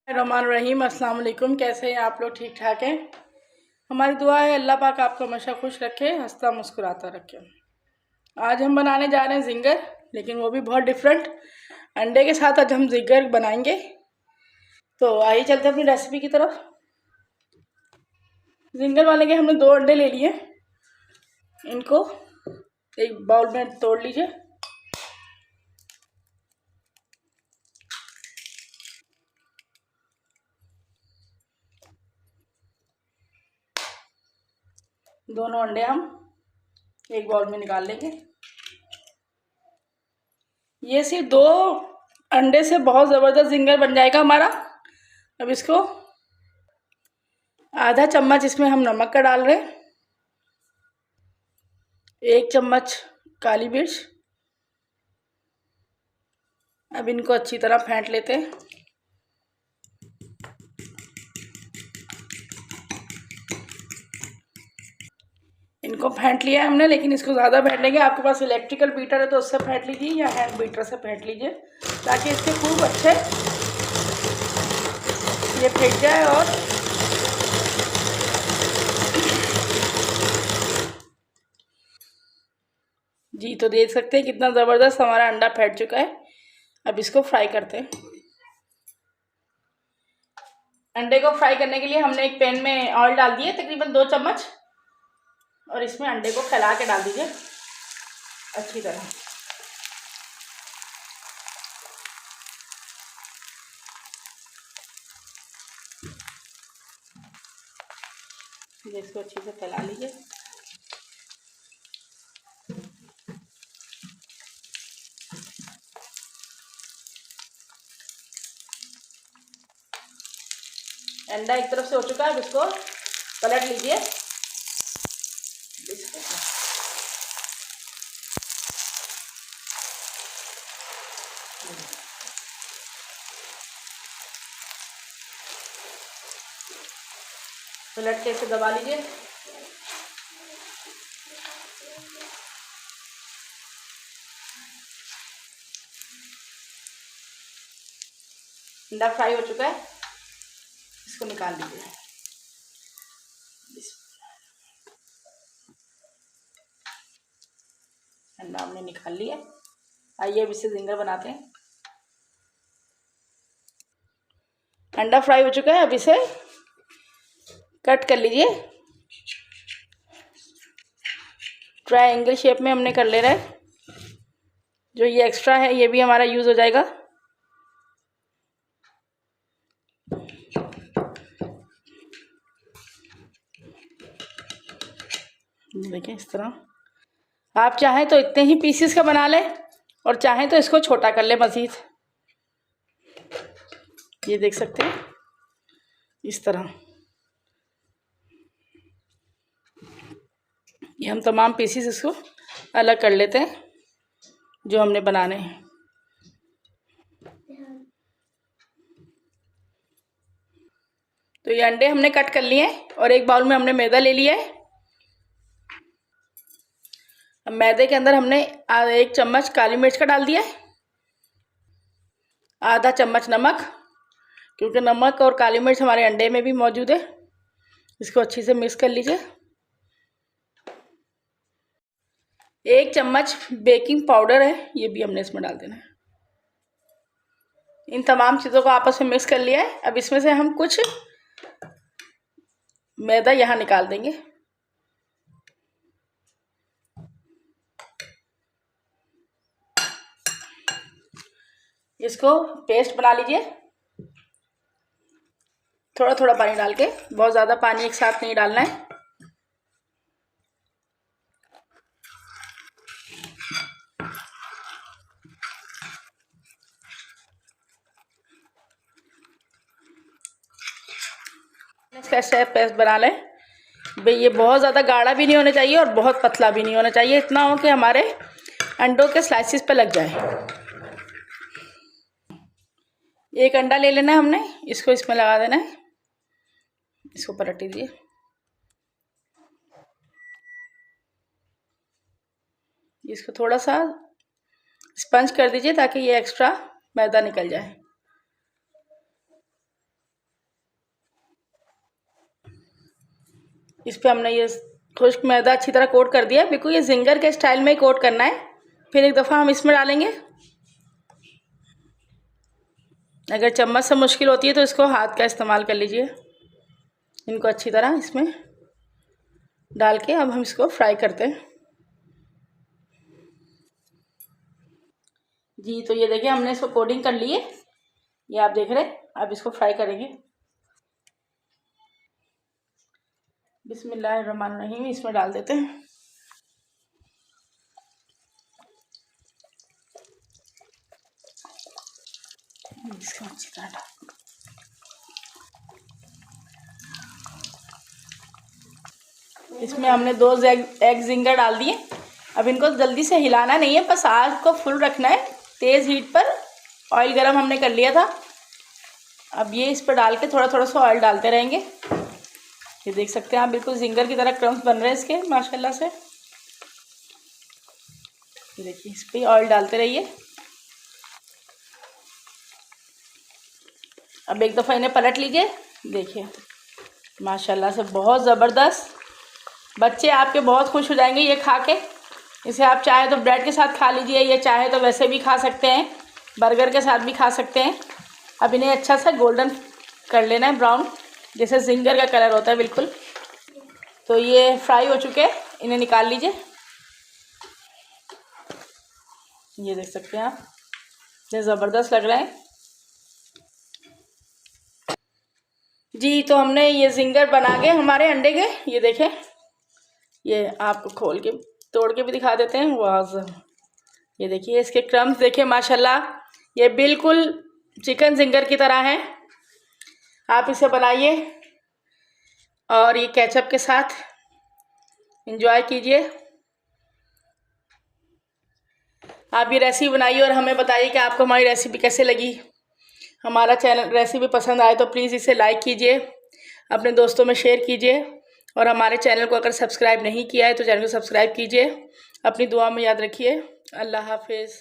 रहमान रहीम। अस्सलाम वालेकुम। कैसे हैं आप लोग? ठीक ठाक हैं? हमारी दुआ है अल्लाह पाक आपको हमेशा खुश रखे, हंसता मुस्कुराता रखे। आज हम बनाने जा रहे हैं जिंगर, लेकिन वो भी बहुत डिफरेंट। अंडे के साथ आज हम जिंगर बनाएंगे। तो आइए चलते हैं अपनी रेसिपी की तरफ। जिंगर वाले के हमने 2 अंडे ले लिए। इनको एक बाउल में तोड़ लीजिए। दोनों अंडे हम एक बाउल में निकाल लेंगे। ये सिर्फ 2 अंडे से बहुत ज़बरदस्त जिंगर बन जाएगा हमारा। अब इसको आधा चम्मच इसमें हम नमक का डाल रहे हैं, 1 चम्मच काली मिर्च। अब इनको अच्छी तरह फेंट लेते हैं। इनको फेंट लिया है हमने, लेकिन इसको ज़्यादा फेंट लेंगे। आपके पास इलेक्ट्रिकल बीटर है तो उससे फेंट लीजिए, या हैंड बीटर से फेंट लीजिए, ताकि इसके खूब अच्छे ये फेंट जाए। और जी, तो देख सकते हैं कितना ज़बरदस्त हमारा अंडा फेंट चुका है। अब इसको फ्राई करते हैं। अंडे को फ्राई करने के लिए हमने एक पैन में ऑयल डाल दिया, तकरीबन 2 चम्मच, और इसमें अंडे को फैला के डाल दीजिए अच्छी तरह। इसको अच्छे से फैला लीजिए। अंडा एक तरफ से हो चुका है, अब इसको पलट लीजिए। पलट के इसे दबा लीजिए। अंडा फ्राई हो चुका है, इसको निकाल लीजिए। अंडा हमने निकाल लिया। आइए अब इसे जिंगर बनाते हैं। अंडा फ्राई हो चुका है, अब इसे कट कर लीजिए। ट्रायंगल शेप में हमने कर लेना है। जो ये एक्स्ट्रा है ये भी हमारा यूज़ हो जाएगा। देखिए इस तरह। आप चाहें तो इतने ही पीसेस का बना लें, और चाहें तो इसको छोटा कर लें मज़ीद। ये देख सकते हैं इस तरह। ये हम तमाम पीसेस इसको अलग कर लेते हैं जो हमने बनाने हैं। तो ये अंडे हमने कट कर लिए हैं, और एक बाउल में हमने मैदा ले लिया है। अब मैदे के अंदर हमने 1 चम्मच काली मिर्च का डाल दिया है, आधा चम्मच नमक, क्योंकि नमक और काली मिर्च हमारे अंडे में भी मौजूद है। इसको अच्छे से मिक्स कर लीजिए। 1 चम्मच बेकिंग पाउडर है, ये भी हमने इसमें डाल देना है। इन तमाम चीज़ों को आपस में मिक्स कर लिया है। अब इसमें से हम कुछ मैदा यहाँ निकाल देंगे। इसको पेस्ट बना लीजिए, थोड़ा थोड़ा पानी डाल के, बहुत ज़्यादा पानी एक साथ नहीं डालना है। इसका स्टेप पेस्ट बना लें भाई। ये बहुत ज़्यादा गाढ़ा भी नहीं होना चाहिए और बहुत पतला भी नहीं होना चाहिए। इतना हो कि हमारे अंडों के स्लाइसिस पे लग जाए। एक अंडा ले लेना है हमने, इसको इसमें लगा देना है। इसको पलट दीजिए। इसको थोड़ा सा स्पंज कर दीजिए ताकि ये एक्स्ट्रा मैदा निकल जाए। इस पर हमने ये खुश्क मैदा अच्छी तरह कोट कर दिया। बिल्कुल ये जिंगर के स्टाइल में ही कोट करना है। फिर एक दफ़ा हम इसमें डालेंगे। अगर चम्मच से मुश्किल होती है तो इसको हाथ का इस्तेमाल कर लीजिए। इनको अच्छी तरह इसमें डाल के अब हम इसको फ्राई करते हैं। जी तो ये देखिए हमने इसको कोटिंग कर ली है, ये आप देख रहे हैं। अब इसको फ्राई करेंगे। बिस्मिल्लाहिर्रहमानिर्रहीम इसमें डाल देते हैं। इसको अच्छी तरह डाल, इसमें हमने 2 एग जिंगर डाल दिए। अब इनको जल्दी से हिलाना नहीं है, बस आग को फुल रखना है। तेज़ हीट पर ऑयल गरम हमने कर लिया था। अब ये इस पर डाल के थोड़ा थोड़ा सा ऑयल डालते रहेंगे। ये देख सकते हैं आप, बिल्कुल जिंगर की तरह क्रम्स बन रहे हैं इसके माशाल्लाह से। ये देखिए इस पर ऑयल डालते रहिए। अब एक दफ़ा इन्हें पलट लीजिए। देखिए माशाल्लाह से बहुत ज़बरदस्त। बच्चे आपके बहुत खुश हो जाएंगे ये खा के। इसे आप चाहे तो ब्रेड के साथ खा लीजिए, या चाहे तो वैसे भी खा सकते हैं, बर्गर के साथ भी खा सकते हैं। अब इन्हें अच्छा सा गोल्डन कर लेना है, ब्राउन, जैसे जिंगर का कलर होता है बिल्कुल। तो ये फ्राई हो चुके हैं, इन्हें निकाल लीजिए। ये देख सकते हैं आप, ये ज़बरदस्त लग रहे हैं। जी तो हमने ये जिंगर बना के हमारे अंडे के, ये देखें, ये आपको खोल के तोड़ के भी दिखा देते हैं। वाह, ये देखिए इसके क्रम्स देखिए माशाल्लाह, ये बिल्कुल चिकन जिंगर की तरह है। आप इसे बनाइए और ये केचप के साथ एंजॉय कीजिए। आप ये रेसिपी बनाइए और हमें बताइए कि आपको हमारी रेसिपी कैसे लगी। हमारा चैनल रेसिपी पसंद आए तो प्लीज़ इसे लाइक कीजिए, अपने दोस्तों में शेयर कीजिए, और हमारे चैनल को अगर सब्सक्राइब नहीं किया है तो चैनल को सब्सक्राइब कीजिए। अपनी दुआ में याद रखिए। अल्लाह हाफिज़।